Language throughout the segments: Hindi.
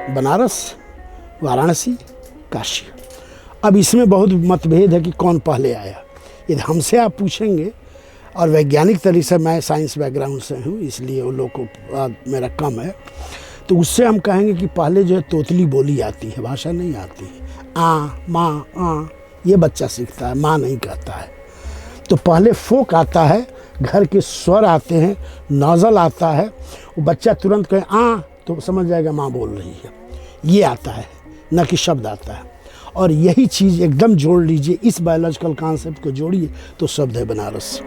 बनारस, वाराणसी, काशी। अब इसमें बहुत मतभेद है कि कौन पहले आया। यदि हमसे आप पूछेंगे, और वैज्ञानिक तरीके से, मैं साइंस बैकग्राउंड से हूँ इसलिए वो लोग को मेरा कम है, तो उससे हम कहेंगे कि पहले जो है तोतली बोली आती है, भाषा नहीं आती है। माँ आ ये बच्चा सीखता है, माँ नहीं कहता है। तो पहले फोक आता है, घर के स्वर आते हैं, नॉजल आता है, वो बच्चा तुरंत कहे आ तो समझ जाएगा माँ बोल रही है। ये आता है, न कि शब्द आता है। और यही चीज़ एकदम जोड़ लीजिए, इस बायोलॉजिकल कॉन्सेप्ट को जोड़िए तो शब्द है बनारस।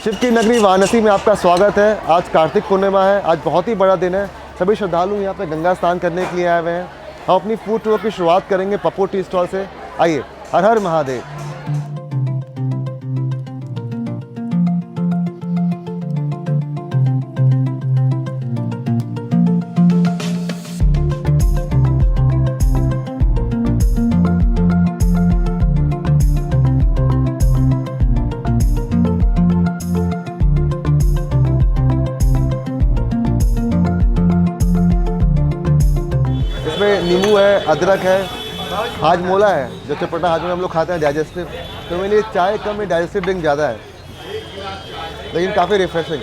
शिव की नगरी वाराणसी में आपका स्वागत है। आज कार्तिक पूर्णिमा है, आज बहुत ही बड़ा दिन है। सभी श्रद्धालु यहाँ पे गंगा स्नान करने के लिए आए हुए हैं। हम अपनी फूड टूर की शुरुआत करेंगे पप्पू टी स्टॉल से। आइए, हर हर महादेव। नींबू है, अदरक है, हाजमोला है, जो चटपटा हाजमोला हम लोग खाते हैं डाइजेस्टिव। तो मेरे लिए चाय कम में डाइजेस्टिव ड्रिंक ज़्यादा है, लेकिन काफ़ी रिफ्रेशिंग।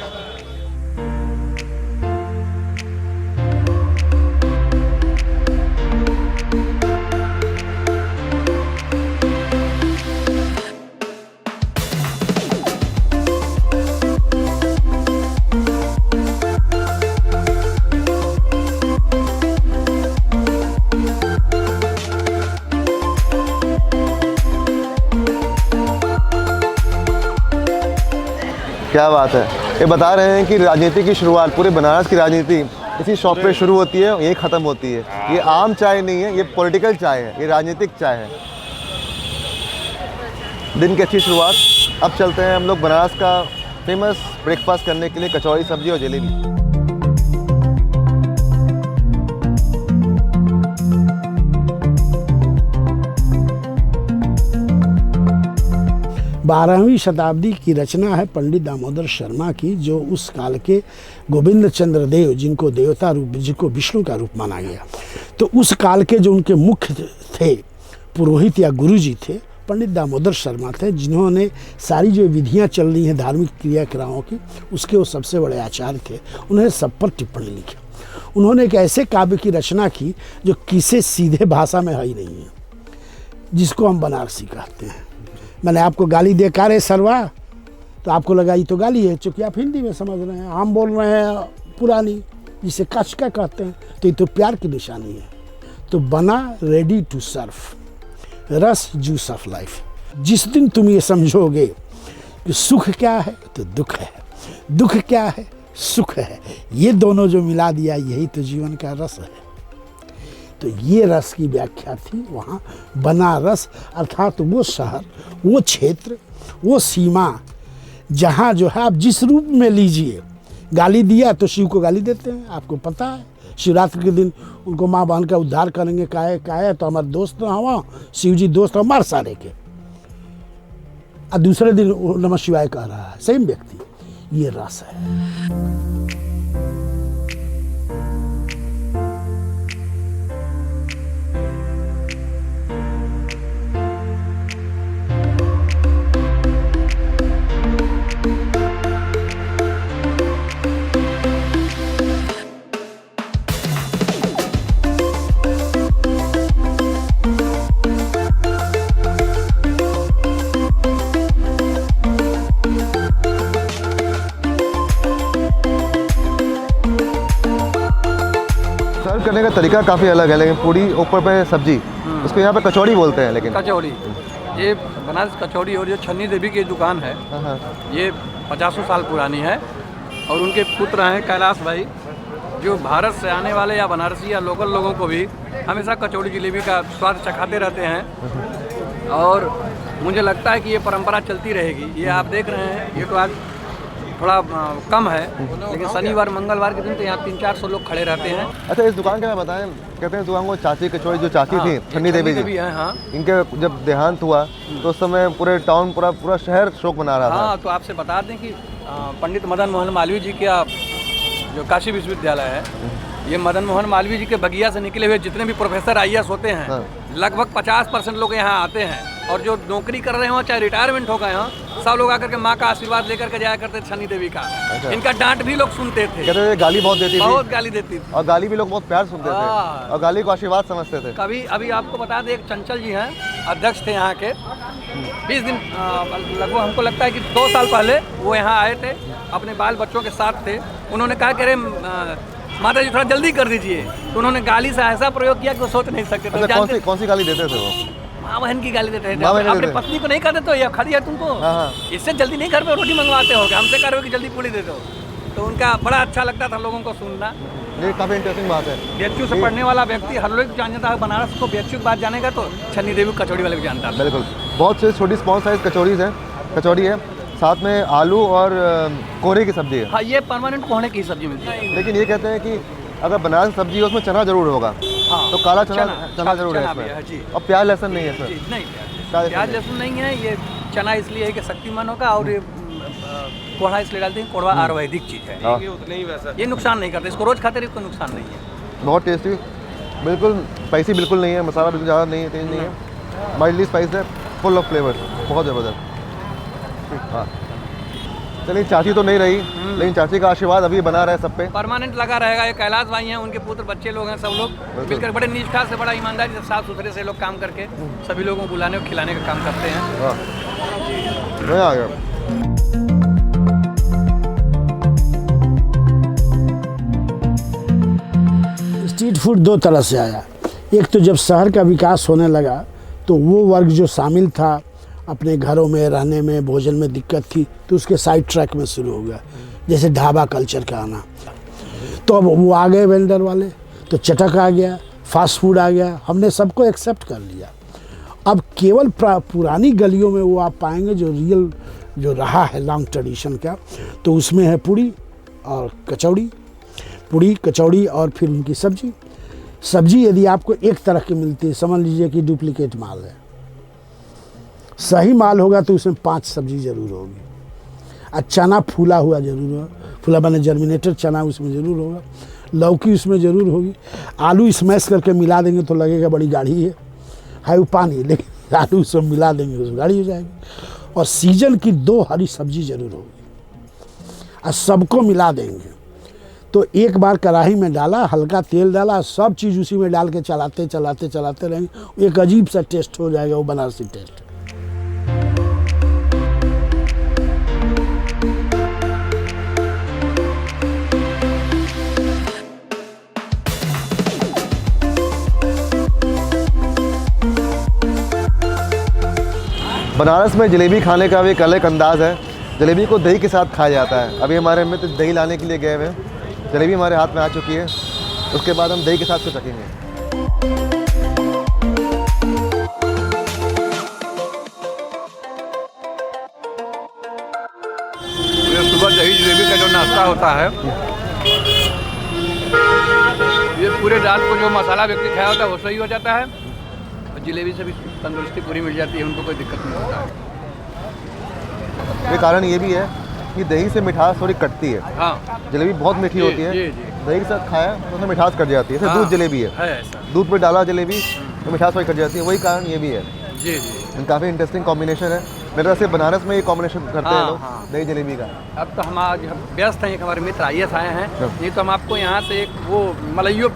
क्या बात है। ये बता रहे हैं कि राजनीति की शुरुआत, पूरे बनारस की राजनीति इसी शॉप पे शुरू होती है, यही ख़त्म होती है। ये आम चाय नहीं है, ये पॉलिटिकल चाय है, ये राजनीतिक चाय है। दिन की अच्छी शुरुआत। अब चलते हैं हम लोग बनारस का फेमस ब्रेकफास्ट करने के लिए, कचौड़ी, सब्जी और जलेबी। बारहवीं शताब्दी की रचना है पंडित दामोदर शर्मा की, जो उस काल के गोविंद चंद्र देव, जिनको देवता रूप, जिनको विष्णु का रूप माना गया, तो उस काल के जो उनके मुख्य थे, पुरोहित या गुरुजी थे, पंडित दामोदर शर्मा थे, जिन्होंने सारी जो विधियां चल रही हैं धार्मिक क्रियाकलापों की, उसके वो सबसे बड़े आचार्य थे। उन्होंने सब पर टिप्पणी लिखी। उन्होंने एक ऐसे काव्य की रचना की जो किसी सीधे भाषा में है ही नहीं है, जिसको हम बनारसी कहते हैं। मैंने आपको गाली दे का रे सरवा, तो आपको लगा ये तो गाली है, चूँकि आप हिंदी में समझ रहे हैं। हम बोल रहे हैं पुरानी, जिसे कच का कहते हैं, तो ये तो प्यार की निशानी है। तो बना रेडी टू सर्व, रस जूस ऑफ लाइफ। जिस दिन तुम ये समझोगे कि सुख क्या है तो दुख है, दुख क्या है सुख है, ये दोनों जो मिला दिया, यही तो जीवन का रस है। तो ये रस की व्याख्या थी वहाँ। बनारस अर्थात वो शहर, वो क्षेत्र, वो सीमा, जहाँ जो है आप जिस रूप में लीजिए। गाली दिया तो शिव को गाली देते हैं, आपको पता है। शिवरात्रि के दिन उनको माँ बहन का उद्धार करेंगे, काहे तो हमारे दोस्त हवा, शिव जी दोस्त हमारे सारे के। और दूसरे दिन नमः शिवाय कह रहा है, सेम व्यक्ति। ये रस है। सर्व करने का तरीका काफ़ी अलग है, लेकिन पूड़ी ऊपर पे सब्जी, उसको यहाँ पे कचौड़ी बोलते हैं। लेकिन कचौड़ी, ये बनारस कचौड़ी और ये छन्नी देवी की दुकान है, हाँ, ये 50 साल पुरानी है और उनके पुत्र हैं कैलाश भाई, जो भारत से आने वाले या बनारसी या लोकल लोगों को भी हमेशा कचौड़ी जलेबी का स्वाद चखाते रहते हैं और मुझे लगता है कि ये परंपरा चलती रहेगी। ये आप देख रहे हैं, ये तो आज थोड़ा कम है, लेकिन शनिवार मंगलवार के दिन तो यहाँ 300-400 लोग खड़े रहते हैं। अच्छा, इस दुकान के बारे में बताएं। कहते हैं दुकान को चाची कचौड़ी जो चाची थी छन्नी देवी जी है, हाँ, इनके जब देहांत हुआ तो उस समय पूरे टाउन पूरा शहर शोक मना रहा था। हाँ, तो आपसे बता दें कि पंडित मदन मोहन मालवीय जी का जो काशी विश्वविद्यालय है, ये मदन मोहन मालवीय जी के बगिया से निकले हुए जितने भी प्रोफेसर IAS होते हैं, हाँ। लगभग 50% लोग यहाँ आते हैं और जो नौकरी कर रहे हो चाहे रिटायरमेंट हो गए हो, सब लोग आकर के माँ का आशीर्वाद लेकर के जाया करते थे छन्नी देवी का। अच्छा। इनका डांट भी लोग सुनते थे, कहते थे गाली बहुत देती थी, बहुत गाली देती थी और गाली भी लोग बहुत प्यार सुनते थे हाँ। और गाली को आशीर्वाद समझते थे। कभी अभी आपको बता दें, एक चंचल जी हैं, अध्यक्ष थे यहाँ के, 20 दिन लगभग हमको लगता है कि 2 साल पहले वो यहाँ आए थे, अपने बाल बच्चों के साथ थे। उन्होंने कहा कि अरे माता जी थोड़ा जल्दी कर दीजिए, तो उन्होंने गाली से ऐसा प्रयोग किया कि वो सोच नहीं सकते थे। अच्छा, कौन सी गाली देते थे वो? माँ बहन की गाली देते माँ बहन थे, अपने देते। पत्नी को नहीं कहते तो ये खड़ी है तुमको, हाँ। इससे जल्दी नहीं घर पे रोटी मंगवाते हो, हमसे कह रहे हो कि जल्दी पूरी दे दो। तो उनका बड़ा अच्छा लगता था लोगों को सुनना। ये काफ़ी इंटरेस्टिंग बात है। BHU से पढ़ने वाला व्यक्ति हर लोग जानता है, बनारस को BHU की बात जानेगा तो छन्नी देवी कचौड़ी वाले भी जानता है। बिल्कुल, बहुत से छोटी स्मॉल साइज कचौड़ी है, साथ में आलू और कोहरे की सब्जी है। हाँ, ये परमानेंट कोहरे की सब्जी मिलती है। लेकिन ये कहते हैं कि अगर बनारस सब्जी है उसमें चना जरूर होगा, हाँ, तो काला चना जरूर है चना भी है, इसमें, जी। और प्याज लहसुन नहीं है जी, इसमें। नहीं प्याज प्याज लहसुन नहीं है, ये चना इसलिए है कि शक्तिमानों का, और ये कोढ़ा इसलिए डालते हैं, कोढ़ा आयुर्वेदिक चीज़ है, हाँ। ये नुकसान नहीं करते, इसको रोज खाते रहिए, इसको नुकसान नहीं है। बहुत टेस्टी, बिल्कुल स्पाइसी बिल्कुल नहीं है, मसाला बिल्कुल ज़्यादा नहीं है, तेज नहीं है, माइल्डली स्पाइस है, फुल ऑफ फ्लेवर, बहुत ज़बरदस्त। हाँ, चलिए चाची तो नहीं रही, लेकिन चाची का आशीर्वाद अभी बना रहा है सब पे, परमानेंट लगा रहेगा। ये कैलाश भाई हैं, उनके पुत्र बच्चे लोग हैं, सब लोग मिलकर बड़े निष्ठा से, बड़ा ईमानदारी से, साफ सुथरे से लोग काम करके सभी लोगों को बुलाने और खिलाने का काम करते हैं। हाँ, मैं आ गया। स्ट्रीट फूड 2 तरह से आया। एक तो जब शहर का विकास होने लगा तो वो वर्ग जो शामिल था, अपने घरों में रहने में, भोजन में दिक्कत थी, तो उसके साइड ट्रैक में शुरू हो गया, जैसे ढाबा कल्चर का आना। तो अब वो आ गए वेंडर वाले, तो चटक आ गया, फास्ट फूड आ गया, हमने सबको एक्सेप्ट कर लिया। अब केवल पुरानी गलियों में वो आप पाएंगे जो रियल जो रहा है लॉन्ग ट्रेडिशन का, तो उसमें है पूड़ी और कचौड़ी, पूड़ी कचौड़ी और फिर उनकी सब्जी। सब्जी यदि आपको एक तरह की मिलती है, समझ लीजिए कि डुप्लीकेट माल है। सही माल होगा तो उसमें 5 सब्जी जरूर होगी, और चना फूला हुआ जरूर होगा, फूला बने जर्मिनेटेड चना उसमें जरूर होगा, लौकी उसमें जरूर होगी। आलू स्मैश करके मिला देंगे तो लगेगा बड़ी गाढ़ी है वो पानी, लेकिन आलू उसमें मिला देंगे उसमें गाढ़ी हो जाएगी। और सीजन की 2 हरी सब्जी जरूर होगी, और सबको मिला देंगे। तो एक बार कढ़ाई में डाला, हल्का तेल डाला, सब चीज़ उसी में डाल के चलाते रहेंगे, एक अजीब सा टेस्ट हो जाएगा, वो बनारसी टेस्ट। बनारस में जलेबी खाने का भी एक अलग अंदाज़ है। जलेबी को दही के साथ खाया जाता है। अभी हमारे मित्र दही लाने के लिए गए हुए हैं, जलेबी हमारे हाथ में आ चुकी है, उसके बाद हम दही के साथ को चखेंगे। ये सुबह दही जलेबी का जो नाश्ता होता है, ये पूरे रात को जो मसाला व्यक्ति खाया होता है वो सही हो जाता है, और जलेबी से भी तंदुरुस्ती पूरी मिल जाती है, उनको कोई दिक्कत नहीं होता है। ये कारण ये भी है कि दही से मिठास थोड़ी कटती है। हाँ, जलेबी बहुत मीठी जी, होती है, जी, जी। दही के साथ खाया तो उसमें मिठास कट जाती है। जैसे दूध जलेबी है, ऐसा। दूध पे डाला जलेबी तो मिठास थोड़ी कट जाती है, वही कारण ये भी है। जी जी। काफ़ी इंटरेस्टिंग कॉम्बिनेशन है। मेरे तरह से बनारस में ये कॉम्बिनेशन करते हैं हाँ, लोग, हाँ। दही जलेबी का। अब तो हम आज व्यस्त हैं, एक हमारे मित्र IAS आए हैं, नहीं तो हम आपको यहाँ से एक वो मलइयो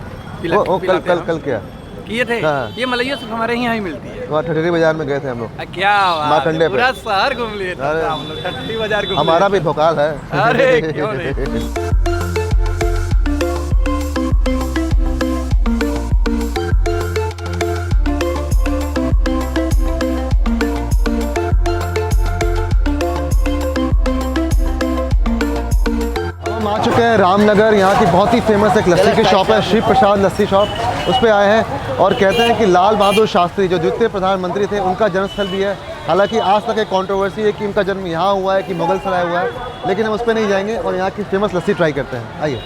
कल क्या किए थे। हाँ। ये मलइयो सिर्फ हमारे यहाँ ही मिलती है। वहाँ ठठेरी बाजार में गए थे हम लोग। क्या बात है, मार्कंडे पे। पूरा शहर घूम लिए थे अरे, हम लोग, ठट्ठी बाजार घूम हमारा लिए भी भोकाल है। अरे क्यों नहीं। चुके हैं रामनगर, यहाँ की बहुत ही फेमस एक लस्सी की शॉप है, शिव प्रसाद लस्सी शॉप, उस पर आए हैं और कहते हैं कि लाल बहादुर शास्त्री जो द्वितीय प्रधानमंत्री थे उनका जन्मस्थल भी है। हालांकि आज तक एक कंट्रोवर्सी है कि उनका जन्म यहाँ हुआ है कि मुगल सराय हुआ है, लेकिन हम उस पर नहीं जाएंगे और यहाँ की फेमस लस्सी ट्राई करते हैं। आइए।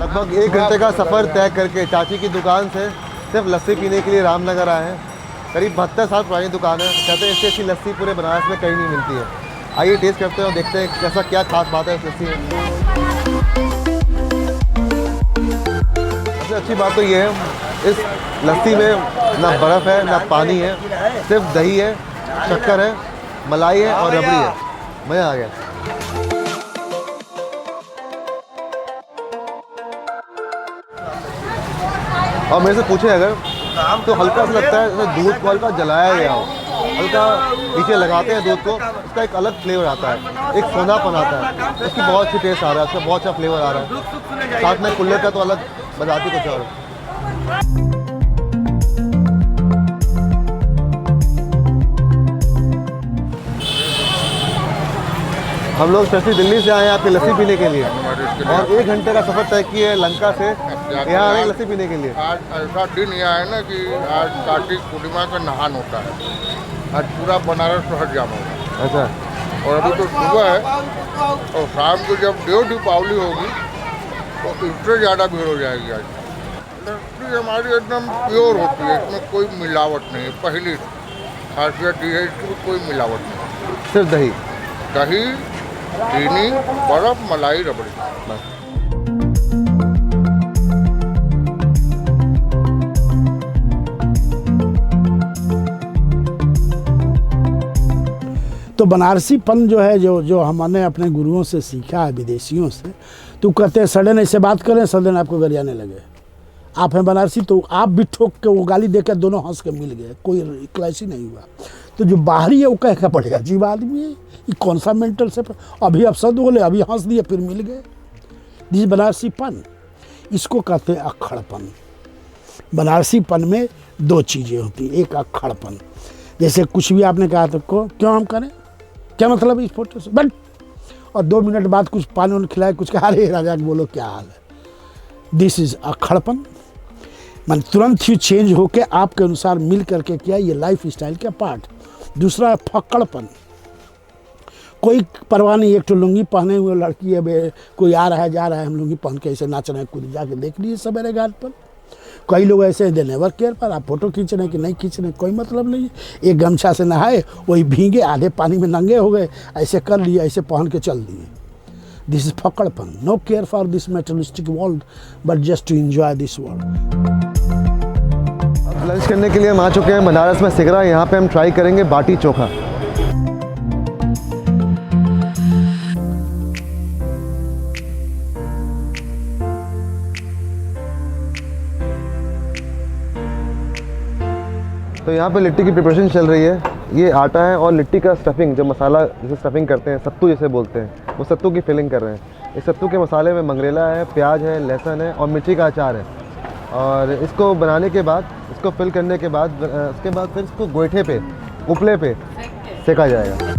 लगभग 1 घंटे का सफ़र तय करके चाची की दुकान से सिर्फ लस्सी पीने के लिए रामनगर आए हैं। करीब 72 साल पुरानी दुकान है। कहते हैं इससे अच्छी लस्सी पूरे बनारस में कहीं नहीं मिलती है। आइए टेस्ट करते हैं और देखते हैं कैसा क्या खास बात है इस लस्सी में। सबसे अच्छी बात तो ये है इस लस्सी में ना बर्फ़ है ना पानी है, सिर्फ दही है, शक्कर है, मलाई है और रबड़ी है। मज़ा आ गया। और मेरे से पूछे अगर तो हल्का सा लगता है जैसे दूध को हल्का जलाया गया हो, हल्का नीचे लगाते हैं दूध को, उसका एक अलग फ्लेवर आता है, एक सोनापन आता है, उसकी बहुत अच्छी टेस्ट आ रहा है, उसका बहुत अच्छा फ्लेवर आ रहा है। साथ में कुल्ले का तो अलग बताती कुछ और। हम लोग स्पेशली दिल्ली से आए हैं आपकी लस्सी पीने के लिए और 1 घंटे का सफ़र तय किया है लंका से यहाँ आए लस्सी पीने के लिए। आज ऐसा दिन यह है ना कि आज कार्तिक पूर्णिमा का नहान होता है। आज पूरा बनारस शहर जाम होगा। अच्छा। और अभी तो सुबह है और शाम को जब देव दीपावली होगी तो इससे ज़्यादा भीड़ हो जाएगी। आज लस्सी हमारी एकदम प्योर होती है, इसमें कोई मिलावट नहीं है। पहली खासियत ये है इसमें कोई मिलावट नहीं, सिर्फ दही, दही, चीनी, बर्फ़, मलाई, रबड़ी। बस। तो बनारसीपन जो है जो हमने अपने गुरुओं से सीखा है, विदेशियों से, तो कहते हैं सडन ऐसे बात करें सडन आपको गरियाने लगे। आप हैं बनारसी तो आप भी ठोक के वो गाली देकर दोनों हंस के मिल गए, कोई क्लैश ही नहीं हुआ। तो जो बाहरी है वो कह के पड़ेगा अजीब आदमी है, ये कौन सा मेंटल से अभी आप शब्द बोले, अभी हंस दिए फिर मिल गए। जिस बनारसीपन इसको कहते हैं अक्खड़पन। बनारसीपन में 2 चीज़ें होती हैं, एक अक्खड़पन, जैसे कुछ भी आपने कहा तो को क्यों हम करें, क्या मतलब इस फोटो से बट, और 2 मिनट बाद कुछ पानी उन्हें खिलाए, कुछ कहा अरे राजा बोलो क्या हाल है। दिस इज अक्खड़पन, मान तुरंत ही चेंज होके आपके अनुसार मिल करके किया, ये लाइफ स्टाइल का पार्ट। दूसरा है फक्कड़पन, कोई परवाह नहीं, एक तो लुंगी पहने हुए लड़की है, कोई आ रहा है जा रहा है, हम लुंगी पहन के ऐसे नाच रहे हैं, खुद जाके देख लीजिए सवेरे घाट पर। कई लोग ऐसे हैं दे नेवर केयर पर, आप फोटो खींच रहे हैं कि नहीं खींच रहे हैं कोई मतलब नहीं। एक गमछा से नहाए वही भीगे, आधे पानी में नंगे हो गए, ऐसे कर लिए, ऐसे पहन के चल दिए। दिस इज फक्कड़पन, no care for this materialistic world but just to enjoy this world. Lunch करने के लिए हम आ चुके हैं बनारस में सिगरा। यहाँ पे हम ट्राई करेंगे बाटी चोखा। तो यहाँ पे लिट्टी की प्रिपरेशन चल रही है। ये आटा है और लिट्टी का स्टफिंग, जो मसाला जैसे स्टफिंग करते हैं, सत्तू जैसे बोलते हैं, वो सत्तू की फिलिंग कर रहे हैं। इस सत्तू के मसाले में मंगरेला है, प्याज है, लहसुन है और मिर्ची का अचार है। और इसको बनाने के बाद, इसको फिल करने के बाद, उसके बाद फिर इसको गोईठे पे, उपले पे सेका जाएगा।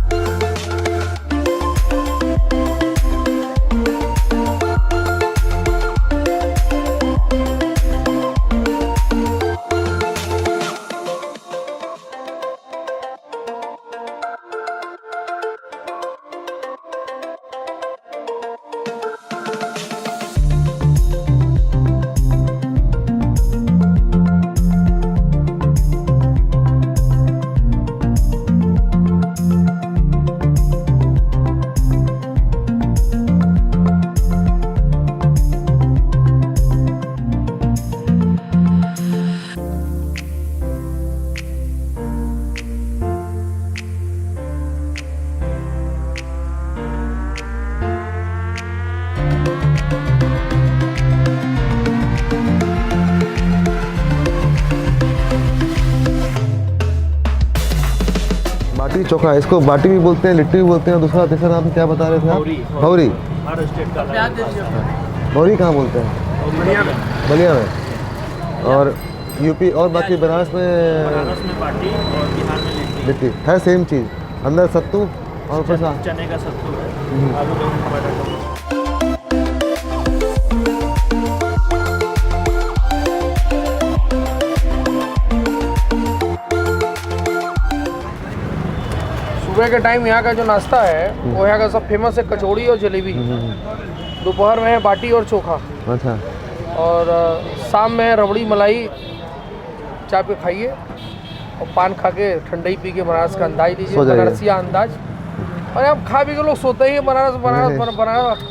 बाटी चोखा, इसको बाटी भी बोलते हैं, लिट्टी भी बोलते हैं, दूसरा तीसरा नाम क्या बता रहे थे आप? भौरी। भौरी कहाँ बोलते हैं? बलिया में। और यूपी और बाकी बनारस में बाटी और बिहार में लिट्टी है, सेम चीज़, अंदर सत्तू और ऊपर चने का सत्तू है, आलू दम टमाटर का। सुबह के टाइम यहाँ का जो नाश्ता है वो यहाँ का सब फेमस है कचौड़ी और जलेबी। दोपहर में है बाटी और चोखा। अच्छा। और शाम में रबड़ी मलाई चाय पे खाइए और पान खा के ठंडाई पी के बनारस का अंदाज लीजिए, बनारसिया अंदाज। और अब खा पी के लोग सोते ही बनारस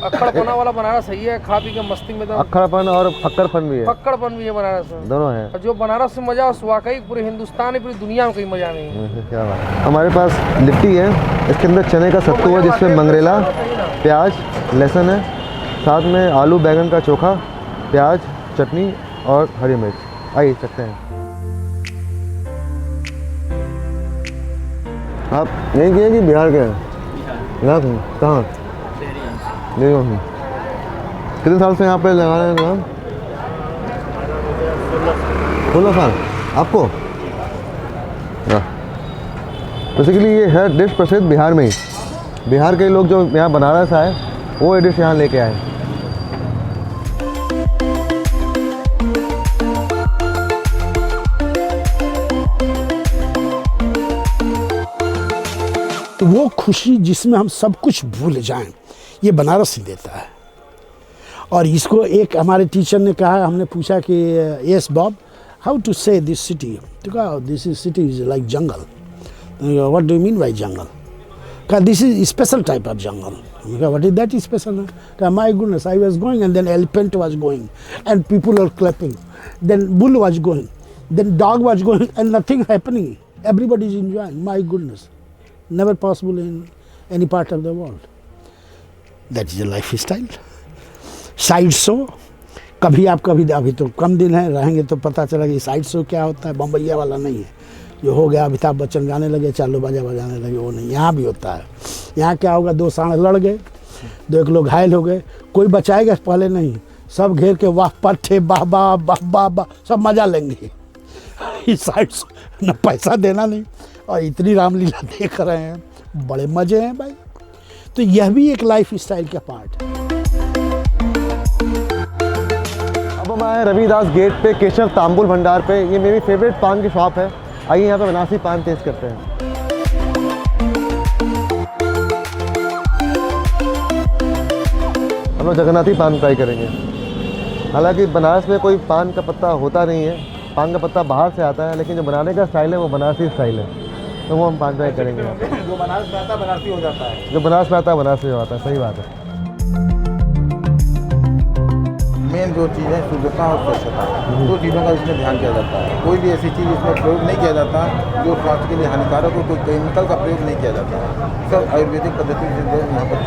अक्खड़पना वाला बनारस सही है, खा पी के मस्ती में। तो अक्खड़पन और फक्कड़पन भी है, फक्कड़पन भी है बनारस में, दोनों है। जो बनारस में मजा उस वाकई पूरे हिंदुस्तान में पूरी दुनिया में कोई मजा नहीं है। क्या बात। हमारे पास लिट्टी है, इसके अंदर चने का सत्तू है जिसमें मंगरेला, प्याज, लहसुन है, साथ में आलू बैंगन का चोखा, प्याज, चटनी और हरी मिर्च। आइए सकते हैं। आप यहीं के हैं कि बिहार के हैं? यहाँ से कहाँ? नहीं। कितने साल से यहाँ पे लगा रहे हैं काम? 16 साल। आपको बेसिकली ये है डिश प्रसिद्ध बिहार में ही। बिहार के लोग जो यहाँ बनारस आए वो ये डिश यहाँ लेके आए। वो खुशी जिसमें हम सब कुछ भूल जाएं, ये बनारस ही देता है। और इसको एक हमारे टीचर ने कहा, हमने पूछा कि yes Bob, how to say this city? तो कहा this is city is like jungle. What do you mean by jungle? कहा this is special type of jungle. कहा व्हाट इज दैट स्पेशल? कहा my goodness, I was going and then elephant was going and people are clapping, then bull was going, then dog was going and nothing happening, everybody is enjoying. My goodness, never possible in any part of the world. That is a lifestyle. Side show कभी अभी तो कम दिन है रहेंगे तो पता चला कि साइड शो क्या होता है। बम्बैया वाला नहीं है जो हो गया अमिताभ बच्चन गाने लगे, चालो बाजा बजाने लगे, वो नहीं। यहाँ भी होता है। यहाँ क्या होगा, 2 सांड लड़ गए, 2 लोग घायल हो गए, कोई बचाएगा पहले नहीं, सब घेर के वाह पट्टे वाह वाह वाह वाह वाह, सब मजा लेंगे। इस साइड शो न पैसा देना नहीं और इतनी रामलीला देख रहे हैं, बड़े मजे हैं भाई। तो यह भी एक लाइफ स्टाइल का पार्ट है। अब हम आए रविदास गेट पे, केशव तांबुल भंडार पे। ये मेरी फेवरेट पान की शॉप है। आइए यहाँ पे बनारसी पान टेस्ट करते हैं। हम लोग जगन्नाथी पान ट्राई करेंगे। हालांकि बनारस में कोई पान का पत्ता होता नहीं है, पान का पत्ता बाहर से आता है, लेकिन जो बनाने का स्टाइल है वो बनारसी स्टाइल है, तो वो हम पान ट्राई करेंगे। जो बनारस में आता है बनारसी हो जाता है, जो बनारस में आता है बनारसी हो जाता है। सही बात है। मेन जो चीज़ है शुद्धता और स्वच्छता, 2 चीज़ों का इसमें ध्यान किया जाता है। कोई भी ऐसी चीज़ इसमें प्रयोग नहीं किया जाता जो स्वास्थ्य के लिए हानिकारक हो, कोई केमिकल का प्रयोग नहीं किया जाता। सब आयुर्वेदिक पद्धति से जो यहाँ पर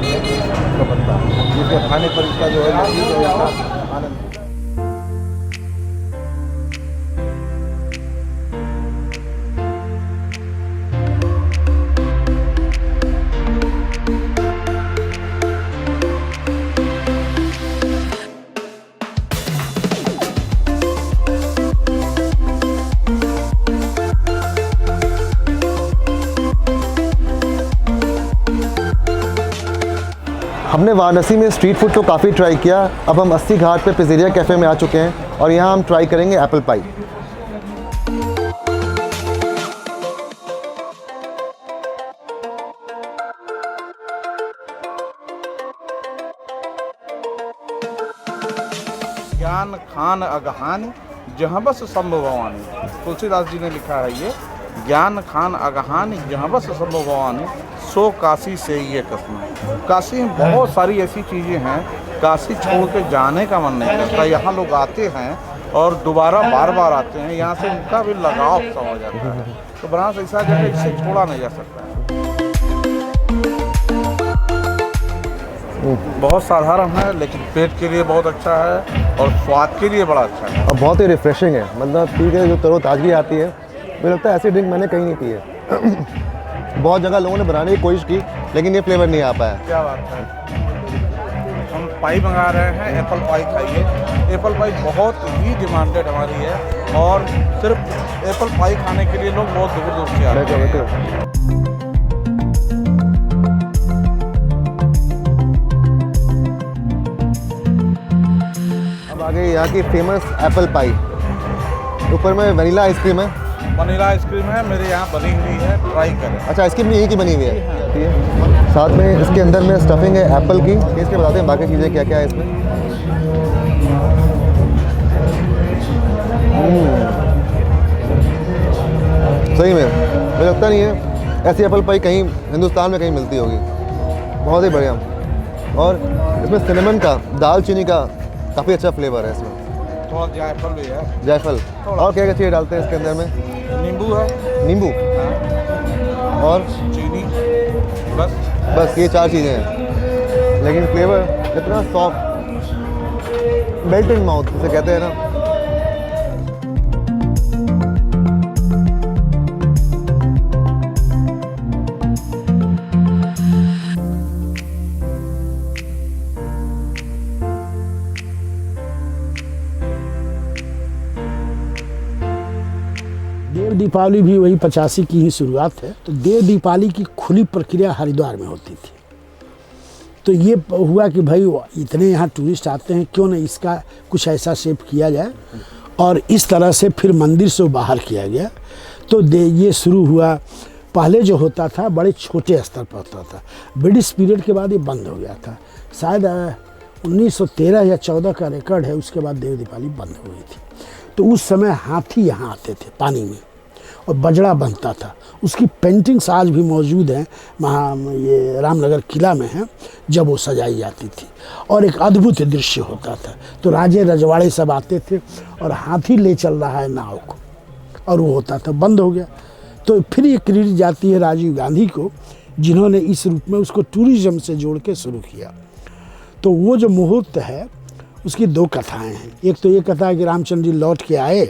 का बनता है, जिसके खाने पर इसका जो है लजीज और इसका आनंद। हमने वाराणसी में स्ट्रीट फूड तो काफ़ी ट्राई किया। अब हम 80 घाट पे पिज़्ज़ेरिया कैफ़े में आ चुके हैं और यहाँ हम ट्राई करेंगे एप्पल पाई। ज्ञान खान अगहान जहाँ बस संभव भवानी, तुलसीदास जी ने लिखा है ये। ज्ञान खान अगहान जहाँ बस संभव भवानी, सो काशी से ये कसम। काशी में बहुत सारी ऐसी चीज़ें हैं, काशी छोड़ के जाने का मन नहीं करता। यहाँ लोग आते हैं और दोबारा बार बार आते हैं, यहाँ से उनका भी लगाव सा हो जाता है। तो बनारस ऐसा जगह इससे छोड़ा नहीं जा सकता है। बहुत साधारण है लेकिन पेट के लिए बहुत अच्छा है और स्वाद के लिए बड़ा अच्छा है और बहुत ही रिफ्रेशिंग है। मतलब पी के जो तरोताजगी आती है, मुझे लगता है ऐसी ड्रिंक मैंने कहीं नहीं पी है। बहुत जगह लोगों ने बनाने की कोशिश की लेकिन ये फ्लेवर नहीं आ पाया। क्या बात है। हम पाई मंगा रहे हैं, एप्पल पाई खाइए। एप्पल पाई बहुत ही डिमांडेड हमारी है और सिर्फ एप्पल पाई खाने के लिए लोग बहुत दूर दूर से आते हैं। अब आ गई यहाँ की फेमस एप्पल पाई। ऊपर में वनीला आइसक्रीम है। वनीला आइसक्रीम है, मेरे यहाँ बनी हुई है, ट्राई करें। अच्छा, आइसक्रीम भी यहीं की बनी हुई है। ठीक है। साथ में इसके अंदर में स्टफिंग है एप्पल की। इसके बताते हैं बाकी चीज़ें क्या क्या है इसमें। सही में मुझे लगता नहीं है ऐसी एप्पल पाई कहीं हिंदुस्तान में कहीं मिलती होगी। बहुत ही बढ़िया। और इसमें सिनेमन का, दालचीनी का काफ़ी अच्छा फ्लेवर है इसमें। थोड़ा जायफल भी है। जायफल। और क्या क्या चीज़ें डालते हैं इसके अंदर में? नींबू है। नींबू और चीनी, बस ये 4 चीज़ें हैं। लेकिन फ्लेवर इतना सॉफ्ट, मेल्ट इन माउथ जिसे कहते हैं ना। देव दीपावली भी वही 85 की ही शुरुआत है। तो देव दीपावली की खुली प्रक्रिया हरिद्वार में होती थी। तो ये हुआ कि भाई इतने यहाँ टूरिस्ट आते हैं, क्यों नहीं इसका कुछ ऐसा शेप किया जाए, और इस तरह से फिर मंदिर से बाहर किया गया। तो ये शुरू हुआ। पहले जो होता था बड़े छोटे स्तर पर होता था, ब्रिटिश पीरियड के बाद ये बंद हो गया था। शायद 1913 या 14 का रिकॉर्ड है, उसके बाद देव दीपावली बंद हो गई थी। तो उस समय हाथी यहाँ आते थे पानी में और बजड़ा बनता था। उसकी पेंटिंग्स आज भी मौजूद हैं, ये रामनगर किला में है, जब वो सजाई जाती थी। और एक अद्भुत दृश्य होता था। तो राजे रजवाड़े सब आते थे और हाथी ले चल रहा है नाव को, और वो होता था। बंद हो गया। तो फिर ये क्रेडिट जाती है राजीव गांधी को, जिन्होंने इस रूप में उसको टूरिज्म से जोड़ के शुरू किया। तो वो जो मुहूर्त है उसकी 2 कथाएं हैं। एक तो ये कथा है कि रामचंद्र जी लौट के आए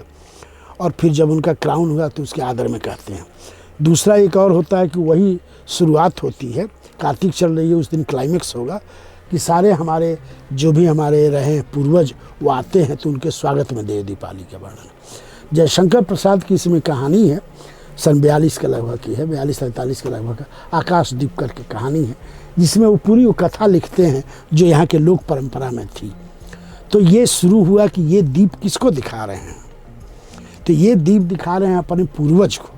और फिर जब उनका क्राउन हुआ तो उसके आदर में कहते हैं। दूसरा एक और होता है कि वही शुरुआत होती है, कार्तिक चल रही है, उस दिन क्लाइमेक्स होगा कि सारे हमारे जो भी हमारे रहे पूर्वज वो आते हैं, तो उनके स्वागत में देव दीपावली का वर्णन। जयशंकर प्रसाद की इसमें कहानी है, सन 42 के लगभग की है, 42-43 के लगभग, आकाशदीप करके कहानी है, जिसमें वो पूरी वो कथा लिखते हैं जो यहाँ के लोक परंपरा में थी। तो ये शुरू हुआ कि ये दीप किसको दिखा रहे हैं, तो ये दीप दिखा रहे हैं अपने पूर्वज को,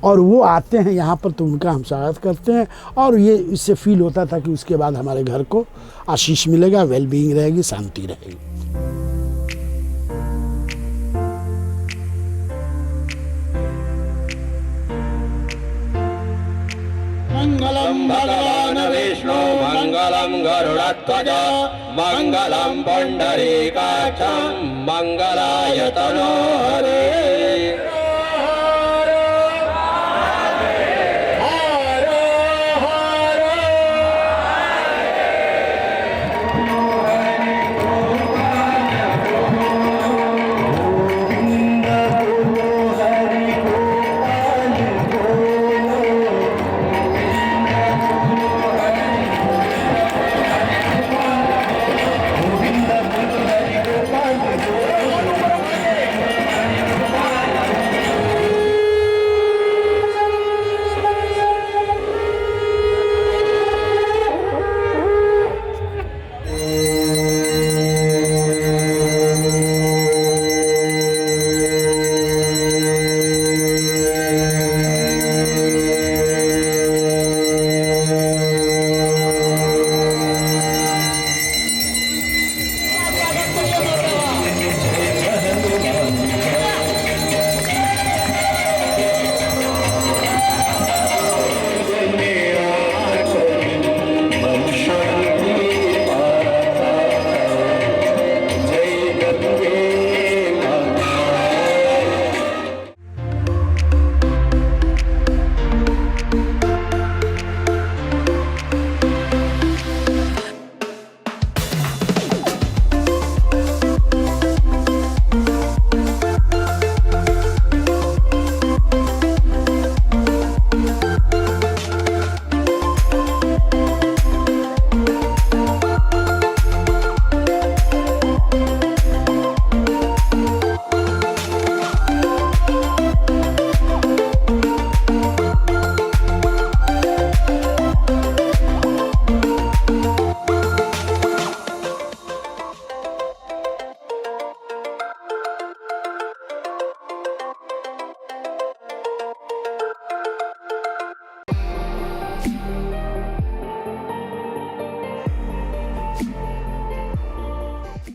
और वो आते हैं यहाँ पर तो उनका हम स्वागत करते हैं। और ये इससे फील होता था कि उसके बाद हमारे घर को आशीष मिलेगा, वेलबीइंग रहेगी, शांति रहेगी। मंगलम भगवान विष्णु मंगलम गरुड़ध्वज मंगलम पुंडरीकाक्षं मंगलाय तनोहरे।